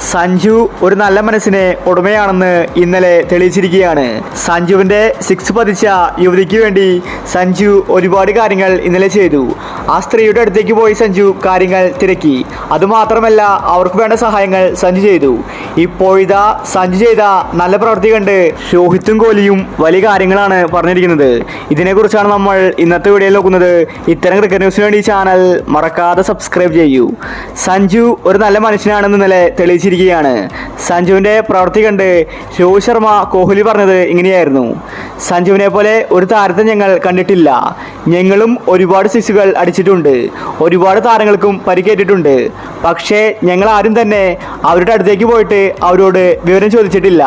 സഞ്ജു ഒരു നല്ല മനസ്സിന് ഉടമയാണെന്ന് ഇന്നലെ തെളിയിച്ചിരിക്കുകയാണ്. സഞ്ജുവിന്റെ സിക്സ് പതിച്ച യുവതിക്ക് വേണ്ടി സഞ്ജു ഒരുപാട് കാര്യങ്ങൾ ഇന്നലെ ചെയ്തു. ആ സ്ത്രീയുടെ അടുത്തേക്ക് പോയി സഞ്ജു കാര്യങ്ങൾ തിരക്കി. അതുമാത്രമല്ല, അവർക്ക് വേണ്ട സഹായങ്ങൾ സഞ്ജു ചെയ്തു. ഇപ്പോഴിതാ സഞ്ജു ചെയ്ത നല്ല പ്രവൃത്തി കണ്ട് രോഹിത്തും കോഹ്ലിയും വലിയ കാര്യങ്ങളാണ് പറഞ്ഞിരിക്കുന്നത്. ഇതിനെക്കുറിച്ചാണ് നമ്മൾ ഇന്നത്തെ വീഡിയോയിൽ നോക്കുന്നത്. ഇത്തരം ക്രിക്കറ്റ് ന്യൂസിന് വേണ്ടി ചാനൽ മറക്കാതെ സബ്സ്ക്രൈബ് ചെയ്യൂ. സഞ്ജു ഒരു നല്ല മനുഷ്യനാണെന്ന് ഇന്നലെ തെളിയിച്ചിരിക്കുകയാണ്. സഞ്ജുവിൻ്റെ പ്രവൃത്തി കണ്ട് രോഹിത് ശർമ്മ കോഹ്ലി പറഞ്ഞത് ഇങ്ങനെയായിരുന്നു: സഞ്ജുവിനെ പോലെ ഒരു താരത്തെ ഞങ്ങൾ കണ്ടിട്ടില്ല. ഞങ്ങളും ഒരുപാട് സിക്സുകൾ അടിച്ചിട്ടുണ്ട്, ഒരുപാട് താരങ്ങൾക്കും പരിക്കേറ്റിട്ടുണ്ട്. പക്ഷേ ഞങ്ങൾ ആരും തന്നെ അവരുടെ അടുത്തേക്ക് പോയിട്ട് അവരോട് വിവരം ചോദിച്ചിട്ടില്ല.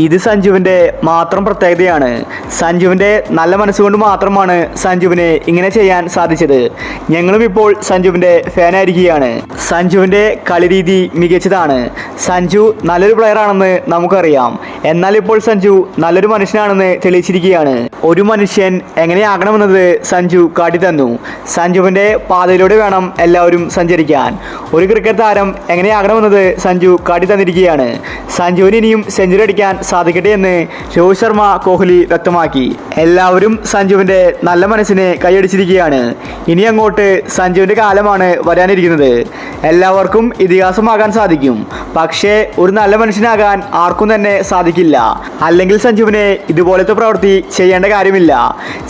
ഇത് സഞ്ജുവിൻ്റെ മാത്രം പ്രത്യേകതയാണ്. സഞ്ജുവിൻ്റെ നല്ല മനസ്സുകൊണ്ട് മാത്രമാണ് സഞ്ജുവിന് ഇങ്ങനെ ചെയ്യാൻ സാധിച്ചത്. ഞങ്ങളും ഇപ്പോൾ സഞ്ജുവിൻ്റെ ഫാനായിരിക്കുകയാണ്. സഞ്ജുവിൻ്റെ കളിരീതി മികച്ചതാണ്. സഞ്ജു നല്ലൊരു പ്ലെയർ ആണെന്ന് നമുക്കറിയാം. എന്നാൽ ഇപ്പോൾ സഞ്ജു നല്ലൊരു മനുഷ്യനാണെന്ന് തെളിയിച്ചിരിക്കുകയാണ്. ഒരു മനുഷ്യൻ എങ്ങനെയാകണമെന്നത് സഞ്ജു കാട്ടിത്തന്നു. സഞ്ജുവിൻ്റെ പാതയിലൂടെ വേണം എല്ലാവരും സഞ്ചരിക്കാൻ. ഒരു ക്രിക്കറ്റ് താരം എങ്ങനെയാകണമെന്നത് സഞ്ജു കാട്ടിത്തന്നിരിക്കുകയാണ്. സഞ്ജുവിന് ഇനിയും സെഞ്ചുറി അടിക്കാൻ സാധിക്കട്ടെ എന്ന് രോഹിത് ശർമ്മ കോഹ്ലി വ്യക്തമാക്കി. എല്ലാവരും സഞ്ജുവിൻ്റെ നല്ല മനസ്സിനെ കൈയടിച്ചിരിക്കുകയാണ്. ഇനി അങ്ങോട്ട് സഞ്ജുവിൻ്റെ കാലമാണ് വരാനിരിക്കുന്നത്. എല്ലാവർക്കും ഇതിഹാസമാകാൻ സാധിക്കും, പക്ഷേ ഒരു നല്ല മനുഷ്യനാകാൻ ആർക്കും തന്നെ സാധിക്കില്ല. അല്ലെങ്കിൽ സഞ്ജുവിനെ ഇതുപോലത്തെ പ്രവൃത്തി ചെയ്യേണ്ട കാര്യമില്ല.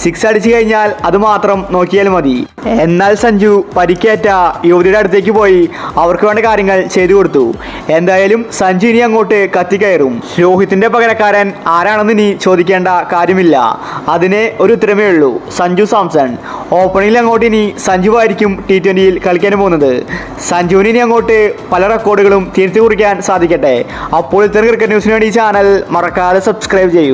സിക്സ് അടിച്ചു കഴിഞ്ഞാൽ അത് മാത്രം നോക്കിയാൽ മതി. എന്നാൽ സഞ്ജു പരിക്കേറ്റ യുവതിയുടെ അടുത്തേക്ക് പോയി അവർക്ക് വേണ്ട കാര്യങ്ങൾ ചെയ്തു കൊടുത്തു. എന്തായാലും സഞ്ജു ഇനി അങ്ങോട്ട് കത്തിക്കയറും. രോഹിത്തിന്റെ പകരക്കാരൻ ആരാണെന്ന് ഇനി ചോദിക്കേണ്ട കാര്യമില്ല. അതിന് ഒരു ഉത്തരമേ ഉള്ളൂ: സഞ്ജു സാംസൺ. ഓപ്പണിംഗിൽ അങ്ങോട്ട് ഇനി സഞ്ജു ആയിരിക്കും T20യിൽ കളിക്കാൻ പോകുന്നത്. സഞ്ജുവിന് ഇനി അങ്ങോട്ട് പല റെക്കോർഡുകളും തിരുത്തി കുറിക്കാൻ സാധിക്കട്ടെ. അപ്പോൾ ഇത്തരം ക്രിക്കറ്റ് ന്യൂസിന് വേണ്ടി ചാനൽ മറക്കാതെ സബ്സ്ക്രൈബ് ചെയ്യൂ.